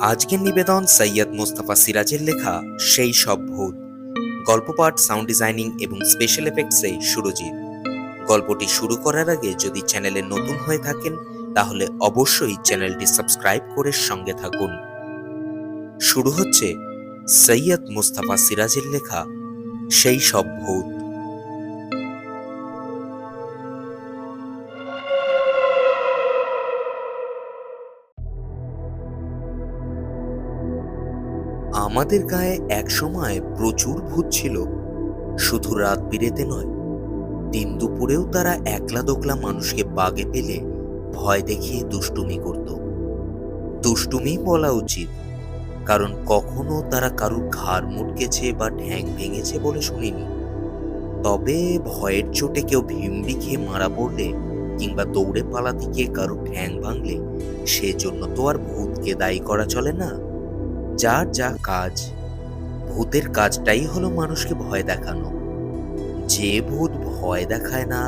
আজকের নিবেদন সৈয়দ মোস্তফা সিরাজের লেখা সেই সব ভূত। গল্প পাঠ, সাউন্ড ডিজাইনিং এবং স্পেশাল এফেক্টসে সুরজিৎ। গল্পটি শুরু করার আগে যদি চ্যানেলে নতুন হয়ে থাকেন তাহলে অবশ্যই চ্যানেলটি সাবস্ক্রাইব করে সঙ্গে থাকুন। শুরু হচ্ছে সৈয়দ মোস্তফা সিরাজের লেখা সেই সব ভূত। আমাদের গায়ে একসময় প্রচুর ভূত ছিল। শুধু রাত বিরেতে নয়, দিন দুপুরেও তারা একলা দোকলা মানুষকে বাগে পেলে ভয় দেখিয়ে দুষ্টুমি করত। দুষ্টুমি বলা উচিত, কারণ কখনো তারা কারুর ঘাড় মুটকেছে বা ঠ্যাং ভেঙেছে বলে শুনিনি। তবে ভয়ের চোটে কেউ ভিমড়ি খেয়ে মারা পড়লে কিংবা দৌড়ে পালাতে গিয়ে কারুর ঠ্যাং ভাঙলে সেজন্য তো আর ভূতকে দায়ী করা চলে না। যার যা কাজ। ভূতের কাজটাই হলো মানুষকে ভয় দেখানো। যে ভূত ভয় দেখায় না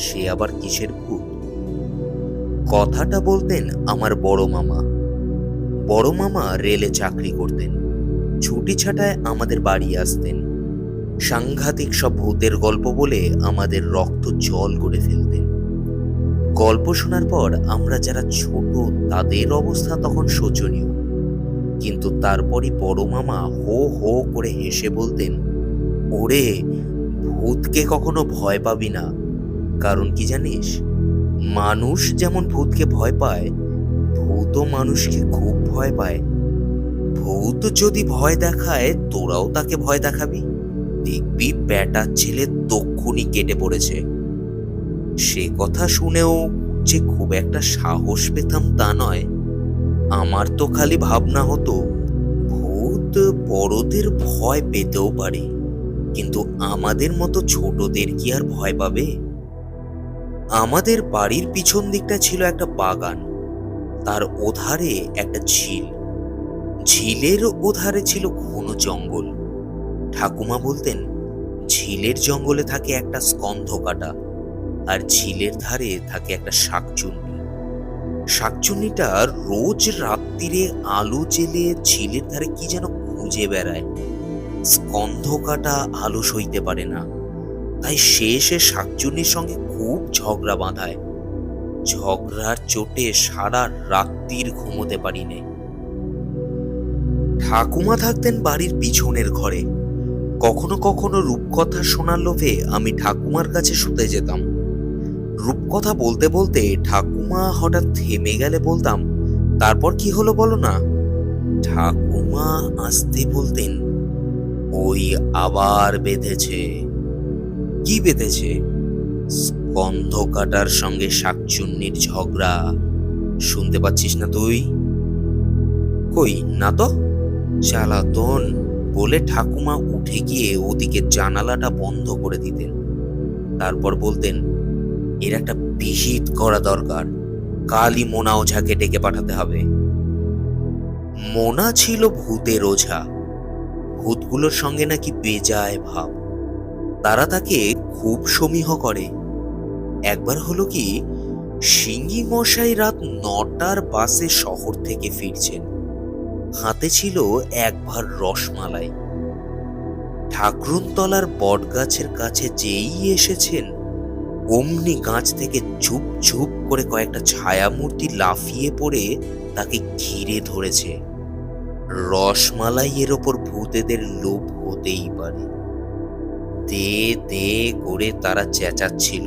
সে আবার কিসের ভূত? কথাটা বলতেন আমার বড় মামা। বড় মামা রেলে চাকরি করতেন। ছুটি ছাটায় আমাদের বাড়ি আসতেন। সাংঘাতিক সব ভূতের গল্প বলে আমাদের রক্ত জল করে ফেলতেন। গল্প শোনার পর আমরা যারা ছোট তাদের অবস্থা তখন শোচনীয়, কিন্তু তারপরই বড় মামা হো হো করে হেসে বলতেন, ওরে, ভূতকে কখনো ভয় পাবি না। কারণ কি জানিস, মানুষ যেমন ভূতকে ভয় পায়, ভূতও মানুষকে খুব ভয় পায়। ভূত যদি ভয় দেখায় তোরাও তাকে ভয় দেখাবি, দেখবি ব্যাটার ছেলে তক্ষুনি কেটে পড়েছে। সে কথা শুনেও যে খুব একটা সাহস পেতাম তা নয়। আমার তো খালি ভাবনা হতো, ভূত বড়দের ভয় পেতেও পারে, কিন্তু আমাদের মতো ছোটদের কি আর ভয় পাবে? আমাদের বাড়ির পিছন দিকটা ছিল একটা বাগান, তার ওধারে একটা ঝিল। ঝিলের ওধারে ছিল ঘন জঙ্গল। ঠাকুমা বলতেন, ঝিলের জঙ্গলে থাকে একটা স্কন্ধকাটা, আর ঝিলের ধারে থাকে একটা শাকচুন্নি। শাকচুন্নিটা রোজ রাত্রিরে আলো জেলে ঝিলের ধারে কি যেন খুঁজে বেড়ায়। স্কন্ধকাটা আলো সইতে পারে না, তাই সে শাকচুন্নির সঙ্গে খুব ঝগড়া বাঁধায়। ঝগড়ার চোটে সারা রাত্রির ঘুমোতে পারিনি। ঠাকুমা থাকতেন বাড়ির পিছনের ঘরে। কখনো কখনো রূপকথা শোনার লোভে আমি ঠাকুমার কাছে শুতে যেতাম। রূপকথা বলতে বলতে ঠাকুমা হঠাৎ থেমে গেলে বলতাম, তারপর কি হলো বলো না। ঠাকুমা আসতে বলতেন, ওই আবার বেঁধেছে। কি বেঁধেছে? স্কন্ধকাটার সঙ্গে শাকচুন্নির ঝগড়া। শুনতে পাচ্ছিস না তুই? কই না তো। জ্বালাতন বলে ঠাকুমা উঠে গিয়ে ওদিকে জানালাটা বন্ধ করে দিতেন। তারপর বলতেন, এর একটা বিহিত করা দরকার, কালই মোনা ওঝাকে ডেকে পাঠাতে হবে। মোনা ছিল ভূতের ওঝা। ভূতগুলোর সঙ্গে নাকি বেজায় ভাব, তারা তাকে খুব সমীহ করে। একবার হলো কি, সিঙ্গি মশাই রাত 9টার বাসে শহর থেকে ফিরছেন। হাতে ছিল এক ভার রসমালাই। ঠাকরুনতলার বট গাছের কাছে যেই এসেছেন, অমনি গাছ থেকে ঝুপ ঝুপ করে কয়েকটা ছায়ামূর্তি লাফিয়ে পড়ে তাকে ঘিরে ধরেছে। রসমালাইয়ের ওপর ভূতেদের লোভ হতেই পারে। দে দে করে তারা চেঁচাচ্ছিল।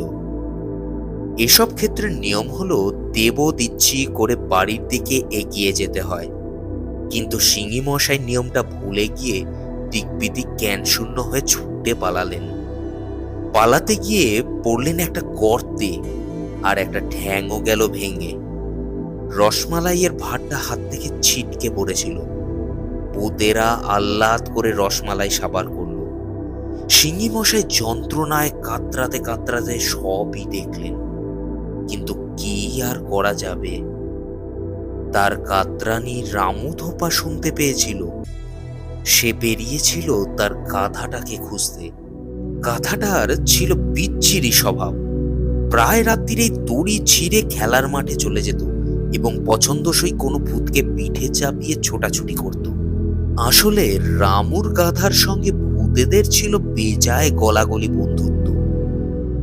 এসব ক্ষেত্রে নিয়ম হলো দেব দিচ্ছি করে বাড়ির দিকে এগিয়ে যেতে হয়, কিন্তু সিঙ্গি মশাই নিয়মটা ভুলে গিয়ে দিকবিদিক জ্ঞান শূন্য হয়ে ছুটে পালালেন। পালাতে গিয়ে পড়লেন একটা গর্তে, আর একটা ঠ্যাংও গেল ভেঙে। রসমালাইয়ের ভাতটা হাত থেকে ছিটকে পড়েছিল। ভূতেরা আহ্লাদ করে রসমালাই সাবার করলো। সিঙ্গি মশাই যন্ত্রণায় কাতরাতে কাতরাতে সবই দেখলেন, কিন্তু কি আর করা যাবে। তার কাতরানি রামু ধোপা শুনতে পেয়েছিল। সে বেরিয়েছিল তার গাধাটাকে খুঁজতে। গাধাটার ছিল বিচ্ছিরি স্বভাব। প্রায় রাত্রিরেই দড়ি ছিঁড়ে খেলার মাঠে চলে যেত, এবং পছন্দসই কোনো ভূতকে পিঠে চাপিয়ে ছোটাছুটি করত। আসলে রামুর গাধার সঙ্গে ভূতেদের ছিল বেজায় গলাগলি বন্ধুত্ব।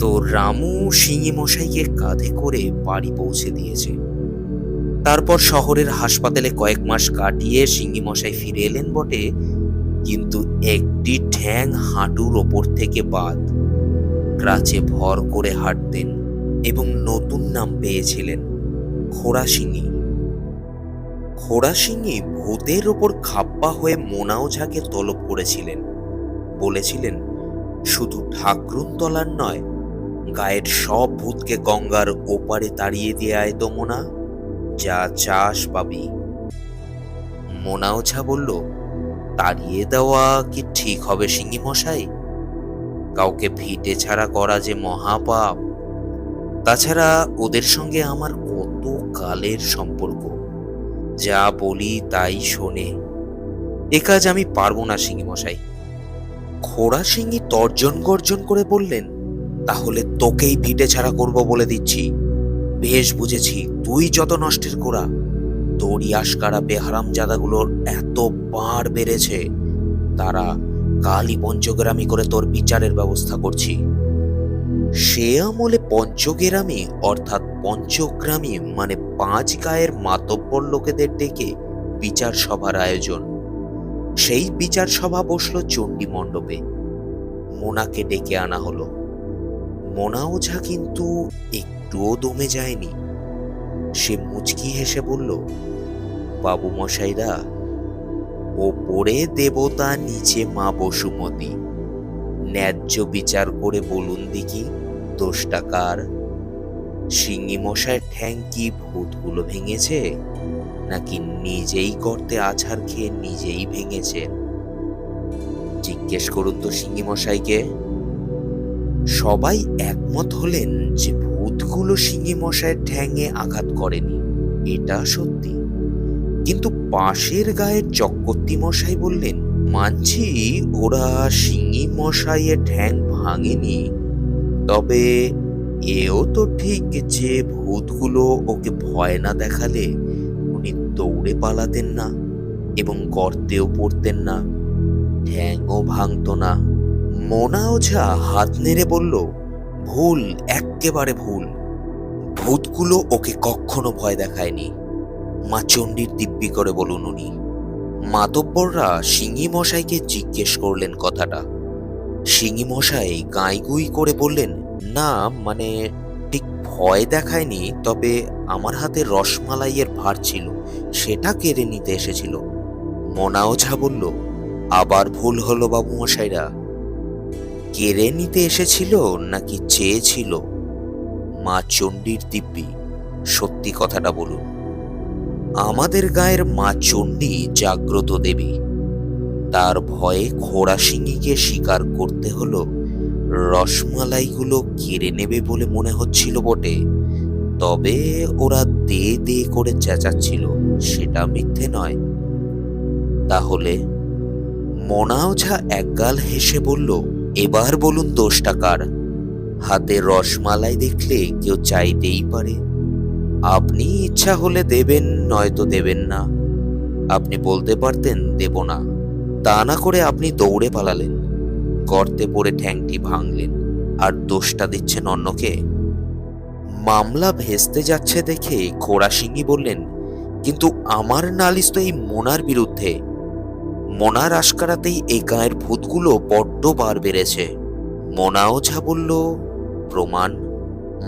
তো রামু সিঙি মশাইকে কাঁধে করে বাড়ি পৌঁছে দিয়েছে। তারপর শহরের হাসপাতালে কয়েক মাস কাটিয়ে সিঙি মশাই ফিরে এলেন বটে, কিন্তু একটি ঠ্যাং হাঁটুর ওপর থেকে বাদ। ক্রাচে ভর করে হাঁটতেন এবং নতুন নাম পেয়েছিলেন খোড়াশিঙি। খোড়াশিঙি ভূতের ওপর খাপ্পা হয়ে মোনা ওঝাকে তলব করেছিলেন। বলেছিলেন, শুধু ঠাকরুনতলার নয়, গায়ের সব ভূতকে গঙ্গার ওপারে তাড়িয়ে দিয়ে আয় তো মোনা, যা চাস পাবি। মোনা ওঝা বলল, তাড়িয়ে দেওয়া কি ঠিক হবে সিঙি মশাই? কাউকে ভিটে ছাড়া করা যে মহাপাপ। তাছাড়া ওদের সঙ্গে আমার কত কালের সম্পর্ক, যা বলি তাই শোনে। এ কাজ আমি পারবো না সিঙি মশাই। খোড়াশিঙি তর্জন গর্জন করে বললেন, তাহলে তোকেই ভিটে ছাড়া করবো বলে দিচ্ছি। বেশ বুঝেছি, তুই যত নষ্টের গোড়া। তোরই আশকারা বেহারাম জাদাগুলোর এত পাড় বেড়েছে, তারা কালই পঞ্চগ্রামী করে তোর বিচারের ব্যবস্থা করছি। সে আমলে পঞ্চগ্রামী অর্থাৎ পঞ্চগ্রামী মানে 5 গায়ের মাতব্বর লোকেদের ডেকে বিচার সভার আয়োজন। সেই বিচার সভা বসলো চণ্ডী মণ্ডপে। মোনাকে ডেকে আনা হলো। মোনা ওঝা কিন্তু একটুও দমে যায়নি। সে মুচকি হেসে বলল, বাবু মশাইরা, ওপরে দেবতা, নিচে মা বসুমতী, ন্যায্য বিচার করে বলুন দেখি দোষটা কার? সিঙি মশাইয়ের ঠ্যাং কি ভূতগুলো ভেঙেছে, নাকি নিজেই গর্তে আছাড় খেয়ে নিজেই ভেঙেছে? জিজ্ঞেস করুন তো সিঙি মশাইকে। সবাই একমত হলেন যে ভূতগুলো সিঙি মশাইয়ের ঠ্যাঙে আঘাত করেনি, এটা সত্যি। কিন্তু পাশের গায়ের চক্রবর্তী মশাই বললেন, মানছি ওরা সিঙি মশাইয়ের ঠ্যাং ভাঙেনি, তবে এও তো ঠিক যে ভূতগুলো ওকে ভয় না দেখালে উনি দৌড়ে পালাতেন না এবং গর্তেও পড়তেন না, ঠ্যাংও ভাঙত না। মোনা ওঝা হাত নেড়ে বলল, ভুল, এক্কেবারে ভুল। ভূতগুলো ওকে কখনো ভয় দেখায়নি। মা চণ্ডীর দিব্যি করে বলুন উনি। মাতব্বররা সিঙি মশাইকে জিজ্ঞেস করলেন কথাটা। সিঙি মশাই গাঁইগুই করে বললেন, না মানে ঠিক ভয় দেখায়নি, তবে আমার হাতে রসমালাইয়ের ভার ছিল, সেটা কেড়ে নিতে এসেছিল। মোনা ওঝা বলল, আবার ভুল হলো বাবু মশাইরা। কেড়ে নিতে এসেছিল নাকি চেয়েছিল? মা চণ্ডীর দিব্যি, সত্যি কথাটা বলুন। আমাদের গায়ের মা চণ্ডী জাগ্রত দেবী। তার ভয়ে খোড়াশিঙিকে স্বীকার করতে হলো রসমালাইগুলো কেড়ে নেবে বলে মনে হচ্ছিল বটে, তবে ওরা দে দে করে চেঁচাচ্ছিল, সেটা মিথ্যে নয়। তাহলে? মোনা ওঝা একগাল হেসে বলল, এবার বলুন দোষটা কার? হাতে রসমালাই দেখলে কেউ চাইতেই পারে। আপনি ইচ্ছা হলে দেবেন, নয়তো দেবেন না। আপনি বলতে পারতেন দেব না, তা না করে আপনি দৌড়ে পালালেন, গর্তে পড়ে ঠ্যাংটি ভাঙলেন, আর দোষটা দিচ্ছেন অন্যকে। মামলা ভেস্তে যাচ্ছে দেখে খোড়াশিঙি বললেন, কিন্তু আমার নালিশ তো এই মোনার বিরুদ্ধে। মোনার আশকারাতেই এই গায়ের ভূতগুলো বড্ড বার বেড়েছে। মোনা ওঝা বলল, প্রমাণ?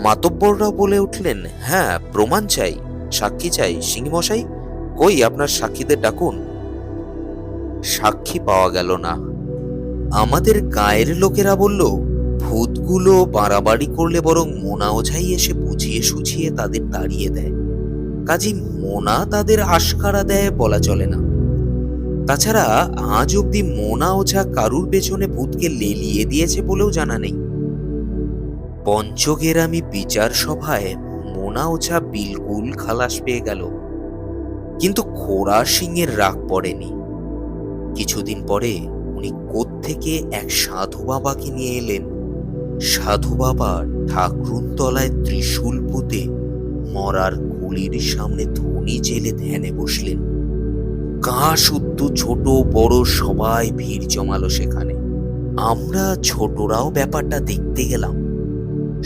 মাতব্বররা বলে উঠলেন, হ্যাঁ প্রমাণ চাই, সাক্ষী চাই। সিঙি মশাই, কই আপনার সাক্ষীদের ডাকুন। সাক্ষী পাওয়া গেল না। আমাদের গায়ের লোকেরা বলল, ভূতগুলো বাড়াবাড়ি করলে বরং মোনা ওঝাই এসে বুঝিয়ে সুঝিয়ে তাদের তাড়িয়ে দেয়, কাজী মোনা তাদের আশকারা দেয় বলা চলে না। তাছাড়া আজ অব্দি মোনা ওঝা কারুর পেছনে ভূতকে লেলিয়ে দিয়েছে বলেও জানা নেই। পঞ্চগেরামি বিচার সভায় মোনা ওঝা বিলকুল খালাস পেয়ে গেল, কিন্তু খোড়াশিঙের রাগ পড়েনি। কিছুদিন পরে উনি কোত্থেকে এক সাধু বাবাকে নিয়ে এলেন। সাধু বাবা ঠাকরুনতলায় ত্রিশূল পুঁতে মরার খুলির সামনে ধুনি জেলে ধ্যানে বসলেন। গা শুদ্ধ ছোট বড় সবাই ভিড় জমালো সেখানে। আমরা ছোটরাও ব্যাপারটা দেখতে গেলাম।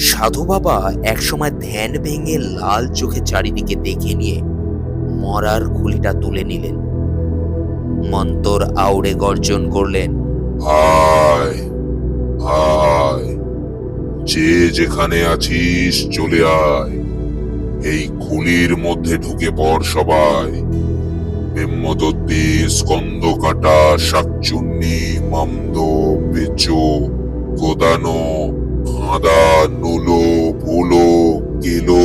সাধু বাবা একসময় ধ্যান ভেঙে লাল চোখে চারিদিকে দেখে নিয়ে মরার খুলিটা তুলে নিলেন। মন্তর আউড়ে গর্জন করলেন, আয় আয়, যে যেখানে আছিস চলে আয়, এই খুলির মধ্যে ঢুকে পড় সবাই। ব্রহ্মদত্তি, স্কন্দকাটা, শাকচুন্নি, মামদ, পেচো, গোদানো, হাঁদা, নোলো, ভোলো, কেলো,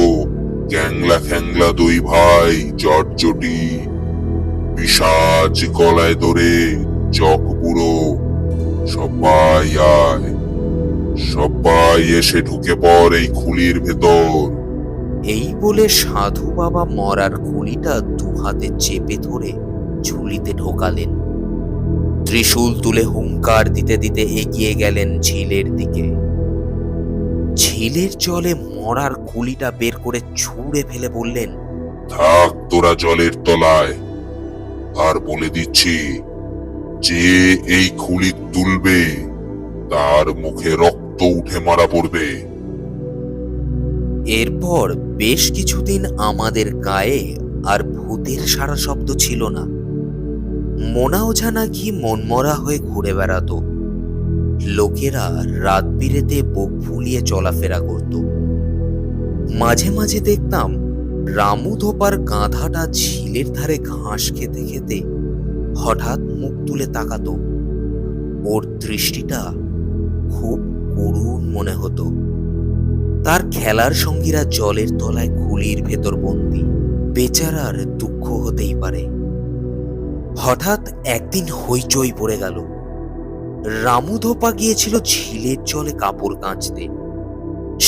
ক্যাংলা খ্যাংলা দুই ভাই, জটজটি, পিশাচ গলায় ধরে, চক বুড়ো, সবাই আয়, সবাই এসে ঢুকে পড় এই খুলির ভেতর। এই বলে সাধু বাবা মরার খুলিটা দুহাতে চেপে ধরে ঝুলিতে ঢোকালেন। ত্রিশূল তুলে হুঙ্কার দিতে দিতে এগিয়ে গেলেন ঝিলের দিকে। ঝিলের জলে মরার খুলিটা বের করে ছুঁড়ে ফেলে বললেন, থাক তোরা জলের তলায়, আর বলে দিচ্ছি, যে এই খুলি তুলবে তার মুখে রক্ত উঠে মারা পড়বে। এরপর বেশ কিছুদিন আমাদের গায়ে আর ভূতের সারা শব্দ ছিল না। মোনা ওঝা নাকি মনমরা হয়ে ঘুরে বেড়াতো। লোকেরা রাত বিরেতে বুক ফুলিয়ে চলাফেরা করত। মাঝে মাঝে দেখতাম রামু ধোপার গাধাটা ঝিলের ধারে ঘাস খেতে খেতে হঠাৎ মুখ তুলে তাকাতো। ওর দৃষ্টিটা খুব করুণ মনে হতো। তার খেলার সঙ্গীরা জলের তলায় খুলির ভেতর বন্দি। বেচারার দুঃখ হতেই পারে। হঠাৎ একদিন হইচই পড়ে গেল। রামু ধোপা গিয়েছিল ঝিলের জলে কাপড় কাঁচতে।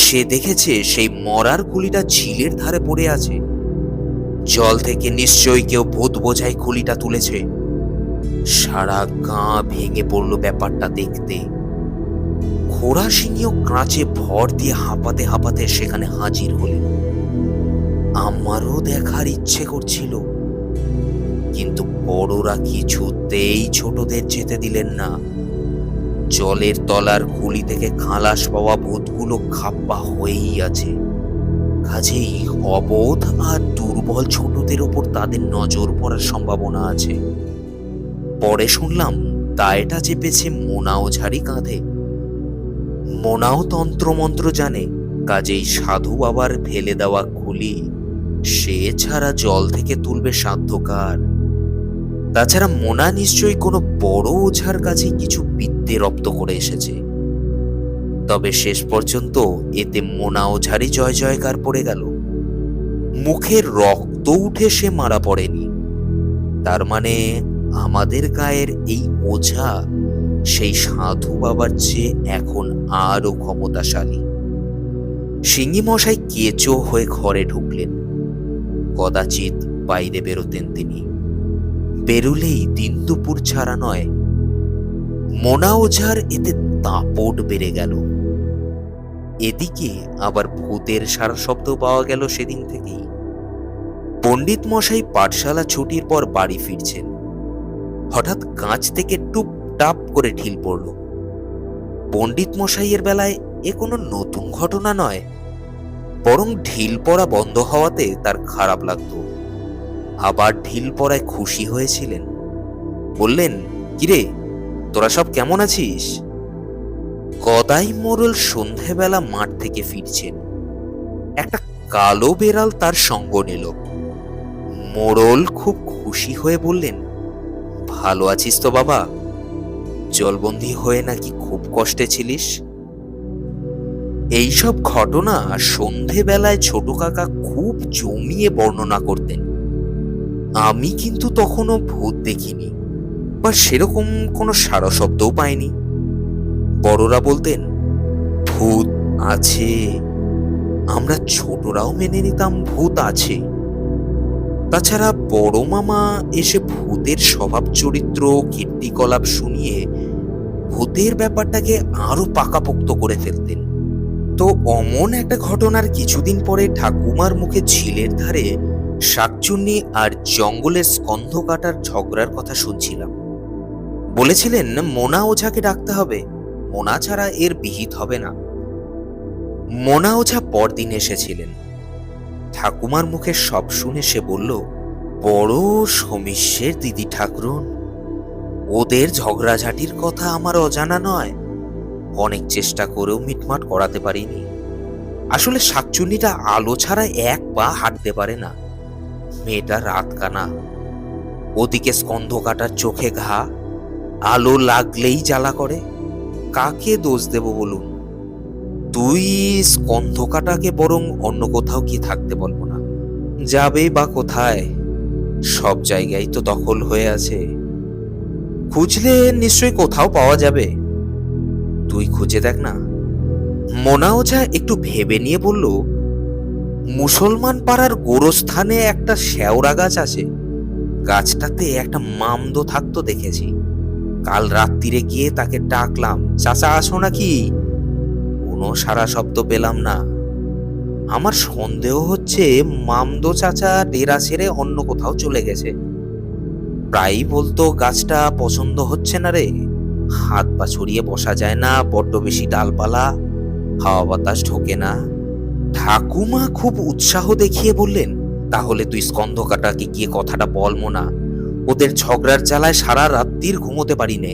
সে দেখেছে সেই মরার খুলিটা ঝিলের ধারে পড়ে আছে। জল থেকে নিশ্চয়ই কেউ ভূত বোঝাই খুলিটা তুলেছে। সারা গা ভেঙে পড়ল ব্যাপারটা দেখতে। ঘোড়া সিংহ কাঁচে ভর দিয়ে হাঁপাতে হাঁপাতে সেখানে হাজির হলেন। আমারও দেখার ইচ্ছে করছিল, কিন্তু বড়রা কিছুতেই ছোটদের যেতে দিলেন না। জলের তলার খুলি থেকে খালাস পাওয়া ভূতগুলো খাপ্পা হয়েই আছে। কাজেই অবোধ আর দুর্বল ছোটদের ওপর তাদের নজর পড়ার সম্ভাবনা আছে। পরে শুনলাম দায়টা চেপেছে মোনা ওঝারই কাঁধে। মোনাও তন্ত্রমন্ত্র জানে, কাজেই সাধু বাবার ফেলে দেওয়া খুলি সে ছাড়া জল থেকে তুলবে সাধ্যকার। তাছাড়া মোনা নিশ্চয়ই কোনো বড় ওঝার কাছে কিছু বিদ্যে রপ্ত করে এসেছে। তবে শেষ পর্যন্ত এতে মোনা ওঝারই জয় জয়কার পড়ে গেল। মুখের রক্ত উঠে সে মারা পড়েনি। তার মানে আমাদের গায়ের এই ওঝা সেই সাধু বাবার চেয়ে এখন আরো ক্ষমতাশালী। সিংহী মশাই কেঁচো হয়ে ঘরে ঢুকলেন। কদাচিৎ বাইরে বেরোতেন তিনি। বেরুলেই দিন দুপুর ছাড়া নয়। মোনা ওঝার এতে দাপট বেড়ে গেল। এদিকে আবার ভূতের সারা শব্দ পাওয়া গেল সেদিন থেকেই। পণ্ডিত মশাই পাঠশালা ছুটির পর বাড়ি ফিরছেন। হঠাৎ কাঁচ থেকে টুপটাপ করে ঢিল পড়ল। পণ্ডিত মশাইয়ের বেলায় এ কোনো নতুন ঘটনা নয়, বরং ঢিল পড়া বন্ধ হওয়াতে তার খারাপ লাগতো। আবার ঢিল পড়ায় খুশি হয়েছিলেন। বললেন, কিরে তোরা সব কেমন আছিস? গদাই মোড়ল সন্ধেবেলা মাঠ থেকে ফিরছেন। একটা কালো বেড়াল তার সঙ্গ নিল। মোড়ল খুব খুশি হয়ে বললেন, ভালো আছিস তো বাবা? জলবন্দী হয়ে নাকি খুব কষ্টে ছিলিস? এইসব ঘটনা সন্ধেবেলায় ছোট কাকা খুব জমিয়ে বর্ণনা করতেন। আমি কিন্তু তখনও ভূত দেখিনি বা সেরকম কোনো সারা শব্দও পাইনি। বড়রা বলতেন, ভূত আছে। আমরা ছোটরাও মেনে নিতাম ভূত আছে। তাছাড়া বড় মামা এসে ভূতের স্বভাব চরিত্র কীর্তিকলাপ শুনিয়ে ভূতের ব্যাপারটাকে আরো পাকাপোক্ত করে ফেলতেন। তো অমন একটা ঘটনার কিছুদিন পরে ঠাকুমার মুখে ঝিলের ধারে শাকচুন্নি আর জঙ্গলের স্কন্ধ কাটার ঝগড়ার কথা শুনছিলাম। বলেছিলেন মোনা ওঝাকে ডাকতে হবে, মোনা ছাড়া এর বিহিত হবে না। মোনা ওঝা পরদিন এসেছিলেন। ঠাকুমার মুখে সব শুনে সে বলল, বড় সমস্যের দিদি ঠাকরুন, ওদের ঝগড়াঝাটির কথা আমার অজানা নয়। অনেক চেষ্টা করেও মিটমাট করাতে পারিনি। আসলে শাকচুন্নিটা আলো ছাড়া এক পা হাঁটতে পারে না। মেয়েটা রাত কানা, ওদিকে স্কন্ধ কাটার চোখে ঘা, আলো লাগলেই জ্বালা করে। কাকে দোষ দেব বলুন? তুই স্কন্ধ কাটাকে বরং অন্য কোথাও কি থাকতে বলবো না? যাবে বা কোথায়? সব জায়গায় তো দখল হয়ে আছে। খুঁজলে নিশ্চয়ই কোথাও পাওয়া যাবে। তুই খুঁজে দেখ না। মোনা ওঝা একটু ভেবে নিয়ে বলল, মুসলমান পাড়ার গোরস্থানে একটা শেওড়া গাছ আছে। গাছটাতে একটা মামদো থাকতো দেখেছি। কাল রাত্রিরে গিয়ে তাকে ডাকলাম, চাচা আসো নাকি? কোনো সারা শব্দ পেলাম না। আমার সন্দেহ হচ্ছে মামদো চাচা ডেরা ছেড়ে অন্য কোথাও চলে গেছে। প্রায়ই বলতো গাছটা পছন্দ হচ্ছে না রে, হাত পা ছড়িয়ে বসা যায় না, বড্ড বেশি ডালপালা, হাওয়া বাতাস ঢোকে না। ঠাকুমা খুব উৎসাহ দেখিয়ে বললেন, তাহলে তুই স্কন্ধ কাটাকে গিয়ে কথাটা বল মোনা, ওদের ঝগড়ার জ্বালায় সারা রাত্রির ঘুমোতে পারি নে।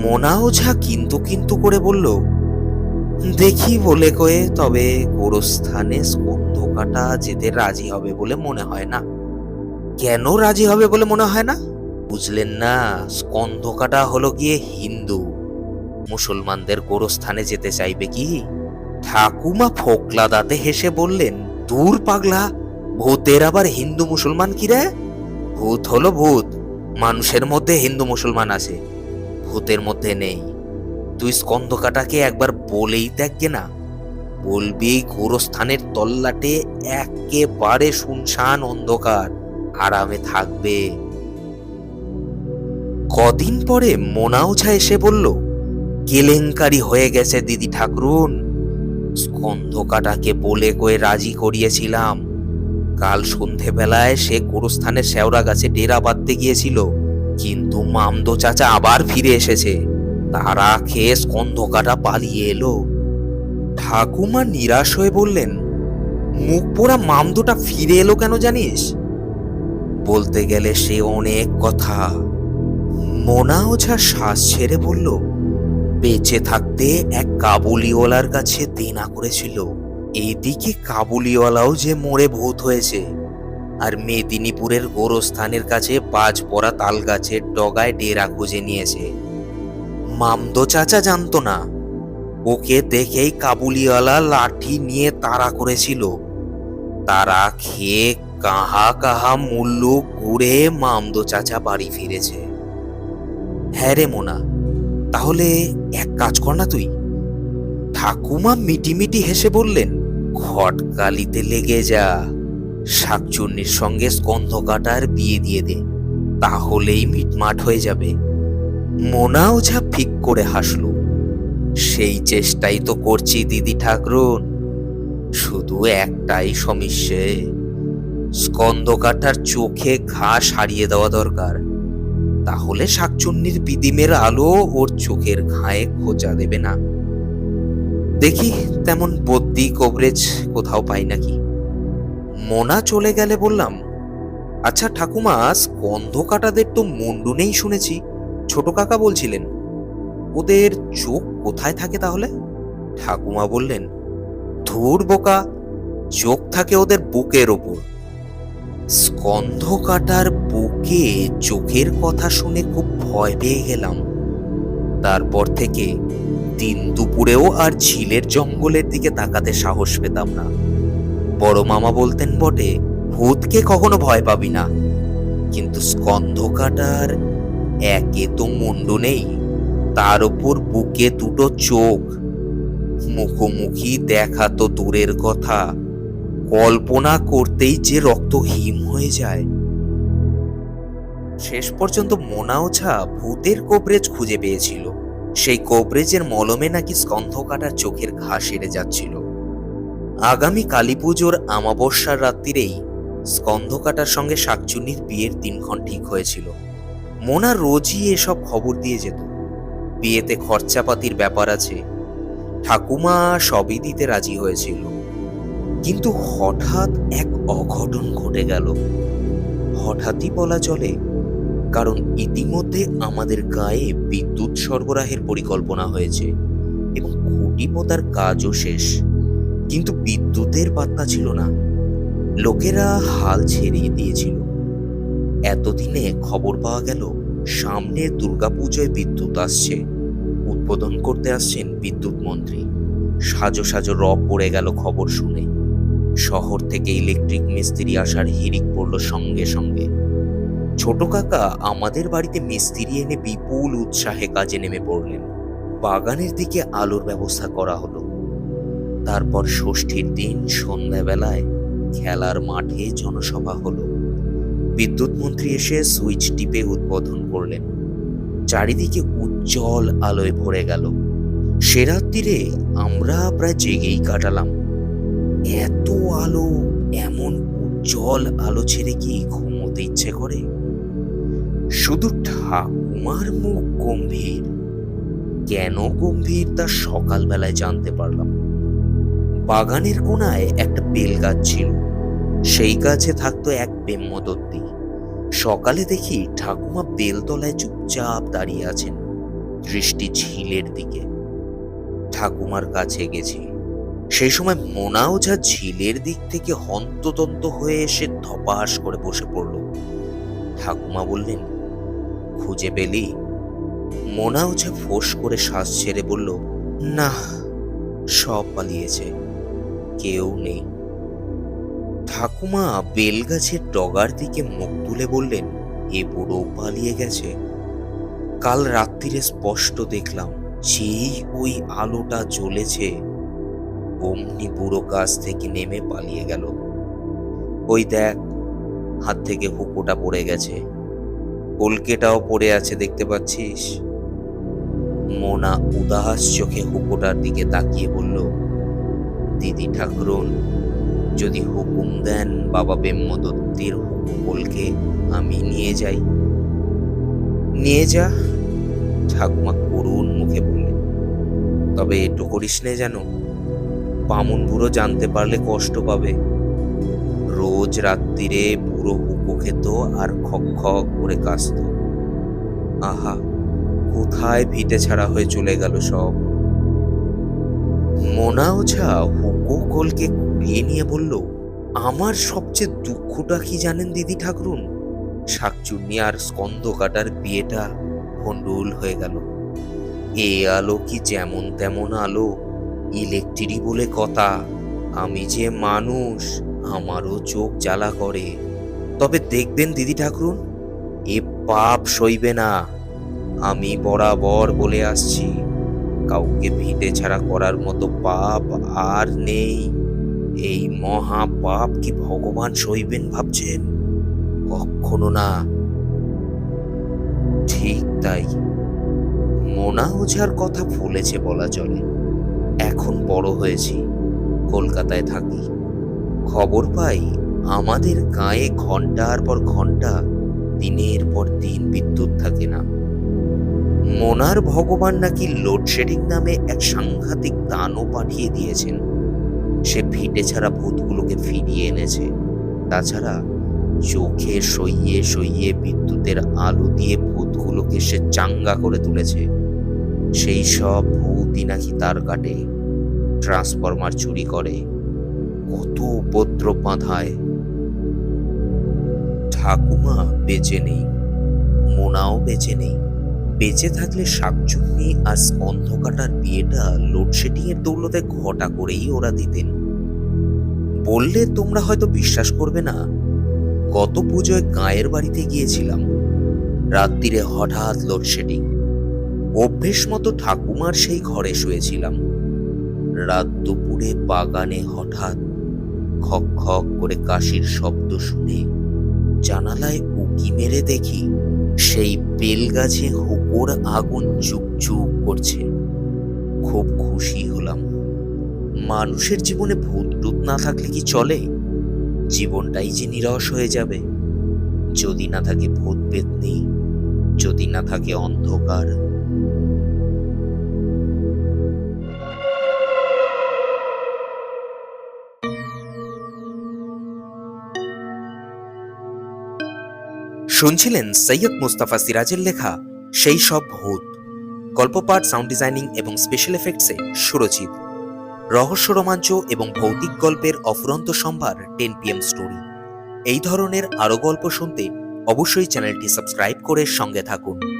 মোনা ওঝা কিন্তু কিন্তু করে বলল, দেখি বলে কয়ে, তবে গোরস্থানে স্কন্ধ কাটা যেতে রাজি হবে বলে মনে হয় না। কেন রাজি হবে বলে মনে হয় না? বুঝলেন না, স্কন্ধ কাটা হলো গিয়ে হিন্দু, মুসলমানদের গোরস্থানে যেতে চাইবে কি? ঠাকুমা ফোকলা দাঁতে হেসে বললেন, দূর পাগলা, ভূতের আবার হিন্দু মুসলমান কি রে? ভূত হলো ভূত, মানুষের মধ্যে হিন্দু মুসলমান আছে, ভূতের মধ্যে নেই। তুই স্কন্ধ কাটাকে একবার বলেই দেখগে না, বলবি গোরস্থানের তল্লাটে একেবারে শুনশান অন্ধকার, আরামে থাকবে। কদিন পরে মোনা ওঝা এসে বলল, কেলেঙ্কারি হয়ে গেছে দিদি ঠাকরুন। স্কন্ধ কাটাকে বলে কয়ে রাজি করিয়েছিলাম। কাল সন্ধেবেলায় সে গোরস্থানের শেওড়া গাছে ডেরা বাঁধতে গিয়েছিল, কিন্তু মামদো চাচা আবার ফিরে এসেছে। তারা খেয়ে স্কন্ধ কাটা পালিয়ে এলো। ঠাকুমা নিরাশ হয়ে বললেন, মুখ পোড়া মামদোটা ফিরে এলো কেন জানিস? বলতে গেলে সে অনেক কথা। মোনা ওঝা শ্বাস ছেড়ে বলল, বেঁচে থাকতে এক কাবুলিওয়ালার কাছে দেনা করেছিল। এদিকে কাবুলিওয়ালাও যে মরে ভূত হয়েছে, আর মেদিনীপুরের গোরস্থানের কাছে বাজ পড়া তাল গাছের ডগায় ডেরা খুঁজে নিয়েছে। মামদো চাচা জানতো না, ওকে দেখেই কাবুলিওয়ালা লাঠি নিয়ে তাড়া করেছিল। তারা খেয়ে কাহা কাহা মুল্লু ঘুরে মামদো চাচা বাড়ি ফিরেছে। হ্যাঁ রে মোনা, তাহলে এক কাজ কর না তুই। ঠাকুমা মিটিমিটি হেসে বললেন, খটকালিতে লেগে যা, শাকচুন্নির সঙ্গে স্কন্ধ কাটার বিয়ে দিয়ে দে, তাহলেই মিটমাট হয়ে যাবে। মোনা ওঝা ফিক করে হাসল, সেই চেষ্টাই তো করছি দিদি ঠাকরুন, শুধু একটাই সমস্যা, স্কন্ধ কাটার চোখে ঘা সারিয়ে দেওয়া দরকার, তাহলে শাকচুন্নির বিদিমের আলো ওর চোখের ঘায়ে খোঁচা দেবে না। দেখি তেমন বদ্যি কভারেজ কোথাও পাই নাকি। মোনা চলে গেলে বললাম, আচ্ছা ঠাকুমা, স্কন্ধ কাটাদের তো মুন্ডু নেই শুনেছি, ছোট কাকা বলছিলেন, ওদের চোখ কোথায় থাকে তাহলে? ঠাকুমা বললেন, ধুর বোকা, চোখ থাকে ওদের বুকের ওপর। স্কন্ধ কাটার বুকে চোখের কথা শুনে খুব ভয় পেয়ে গেলাম। তারপর থেকে দিন দুপুরেও আর ঝিলের জঙ্গলের দিকে তাকাতে সাহস পেতাম না। বড় মামা বলতেন বটে, ভূতকে কখনো ভয় পাবি না, কিন্তু স্কন্ধ কাটার একে তো মুন্ডু নেই, তার উপর বুকে দুটো চোখ, মুখোমুখি দেখা তো দূরের কথা, কল্পনা করতেই যে রক্ত হিম হয়ে যায়। শেষ পর্যন্ত মোনা ওঝা ভূতের কবরেজ খুঁজে পেয়েছিল। সেই কোবরেজের মলমে নাকি স্কন্ধ কাটার চোখের ঘা সেরে যাচ্ছিল। আগামী কালী পুজোর আমাবস্যার রাত্রিরেই স্কন্ধ কাটার সঙ্গে শাকচুন্নির বিয়ের দিনক্ষণ ঠিক হয়েছিল। মোনা রোজই এসব খবর দিয়ে যেত। বিয়েতে খরচাপাতির ব্যাপার আছে, ঠাকুমা সবই দিতে রাজি হয়েছিল। কিন্তু হঠাৎ এক অঘটন ঘটে গেল। হঠাৎই বলা চলে, কারণ ইতিমধ্যে আমাদের গায়ে বিদ্যুৎ সরবরাহের পরিকল্পনা হয়েছে এবং খুঁটি পোতার কাজও শেষ, কিন্তু বিদ্যুতের পাত্তা ছিল না। লোকেরা হাল ছেড়ে দিয়েছিল। এতদিনে খবর পাওয়া গেল সামনের দুর্গাপুজোয় বিদ্যুৎ আসছে। উদ্বোধন করতে আসছেন বিদ্যুৎ মন্ত্রী। সাজো সাজো রব পড়ে গেল খবর শুনে। শহর থেকে ইলেকট্রিক মিস্ত্রি আসার হিড়িক পড়ল সঙ্গে সঙ্গে। ছোট কাকা আমাদের বাড়িতে মিস্ত্রি এনে বিপুল উৎসাহে কাজে নেমে পড়লেন। বাগানের দিকে আলোর ব্যবস্থা করা হলো। তারপর ষষ্ঠীর দিন সন্ধ্যাবেলায় খেলার মাঠে জনসভা হলো। বিদ্যুৎ মন্ত্রী এসে সুইচ টিপে উদ্বোধন করলেন। চারিদিকে উজ্জ্বল আলোয় ভরে গেল। সে রাত্রিরে আমরা প্রায় জেগেই কাটালাম। এত আলো, এমন উজ্জ্বল আলো ছেড়ে কি ঘুমোতে ইচ্ছে করে? শুধু ঠাকুমার মুখ গম্ভীর। কেন গম্ভীর তা সকালবেলায় জানতে পারলাম। বাগানের কোনায় একটা বেল গাছ ছিল। সেই গাছে থাকতো এক ব্রহ্মদত্তী। সকালে দেখি ঠাকুমা বেলতলায় চুপচাপ দাঁড়িয়ে আছেন, দৃষ্টি ঝিলের দিকে। ঠাকুমার কাছে গেছি। সেই সময় মোনা ওঝা ঝিলের দিক থেকে হন্তদন্ত হয়ে এসে ধপাস করে বসে পড়ল। ঠাকুমা বললেন, খুঁজে পেলি? মোনা ওঝা ফোঁস করে শ্বাস ছেড়ে বলল, না, সব পালিয়েছে, কেউ নেই। ঠাকুমা বেলগাছের ডগার দিকে মুখ তুলে বললেন, এ বুড়ো পালিয়ে গেছে। কাল রাত্রিরে স্পষ্ট দেখলাম, যেই ওই আলোটা জ্বলেছে অমনি বুড়ো গাছ থেকে নেমে পালিয়ে গেল। ওই দেখ, হাত থেকে হুকোটা পড়ে গেছে, কলকেটাও পড়ে আছে, দেখতে পাচ্ছিস? মোনা উদাস চোখে হুকোটার দিকে তাকিয়ে বলল, দিদি ঠাকুরন, যদি হুকুম দেন বাবা ব্রহ্মদত্তির হুকুকলকে আমি নিয়ে যাই। নিয়ে যা, ঠাকুমা করুণ মুখে বললেন। তবে এটু করিস নে যেন, বামুন বুড়ো জানতে পারলে কষ্ট পাবে। রোজ রাত্রিরে বুড়ো হুকো খেত আর খক খক করে কাশত। আহা, কোথায় ভিটে ছাড়া হয়ে চলে গেল সব। মোনা ওঝা হুকো কলকে কুড়িয়ে নিয়ে বলল, আমার সবচেয়ে দুঃখটা কি জানেন দিদি ঠাকুরুন? শাকচুন্নি আর স্কন্ধ কাটার বিয়েটা ভণ্ডুল হয়ে গেল। এ আলো কি যেমন তেমন আলো? ইলেকট্রিক বলে কথা। আমি যে মানুষ, আমারও চোখ জ্বালা করে। তবে দেখবেন দিদি ঠাকুরুন, এ পাপ সইবে না। আমি বরাবর বলে আসছি, কাউকে ভিটে ছাড়া করার মতো পাপ আর নেই। এই মহা পাপ কি ভগবান সইবেন ভাবছেন? কখনো না। ঠিক তাই, মোনা ওঝার কথা ফলেছে বলা চলে। এখন বড় হয়েছি, কলকাতায় থাকি। খবর পাই আমাদের গায়ে ঘন্টার পর ঘন্টা, দিনের পর দিন বিদ্যুৎ থাকে না। মোনার ভগবান নাকি লোডশেডিং নামে এক সাংঘাতিক দানও পাঠিয়ে দিয়েছেন। সে ভিটে ছাড়া ভূতগুলোকে ফিরিয়ে এনেছে। তাছাড়া চোখে সইয়ে সইয়ে বিদ্যুতের আলো দিয়ে ভূতগুলোকে সে চাঙ্গা করে তুলেছে। সেই সব ভূতই নাকি তার কাটে, ট্রান্সফরমার চুরি করে, কত উপদ্রব বাঁধায়। ঠাকুমা বেঁচে নেই, মোনাও বেঁচে নেই। বেঁচে থাকলে শাকচুন্নি আর স্কন্ধ কাটার বিয়েটা লোডশেডিং এর দৌলতে ঘটা করেই ওরা দিতেন। বললে তোমরা হয়তো বিশ্বাস করবে না, গত পুজোয় গায়ের বাড়িতে গিয়েছিলাম। রাত্রিরে হঠাৎ লোডশেডিং। অভ্যেস মতো ঠাকুমার সেই ঘরে শুয়েছিলাম। রাত দুপুরে বাগানে হঠাৎ খক খক করে কাশির শব্দ শুনে জানালায় উকি মেরে দেখি সেই বেল গাছে হুকো ওর আগুন চুপচুপ করছে। খুব খুশি হলাম। মানুষের জীবনে ভূত টুত না থাকলে কি চলে? জীবনটাই যে নিরস হয়ে যাবে যদি না থাকে ভূত পেত্নী, যদি না থাকে অন্ধকার। শুনছিলেন সৈয়দ মুস্তাফা সিরাজের লেখা সেই সব ভূত। গল্প পাঠ, সাউন্ড ডিজাইনিং এবং স্পেশাল এফেক্টসে সুরজিৎ। রহস্য, রোমাঞ্চ এবং ভৌতিক গল্পের অফুরন্ত সম্ভার 10 PM স্টোরি। এই ধরনের আরো গল্প শুনতে অবশ্যই চ্যানেলটি সাবস্ক্রাইব করে সঙ্গে থাকুন।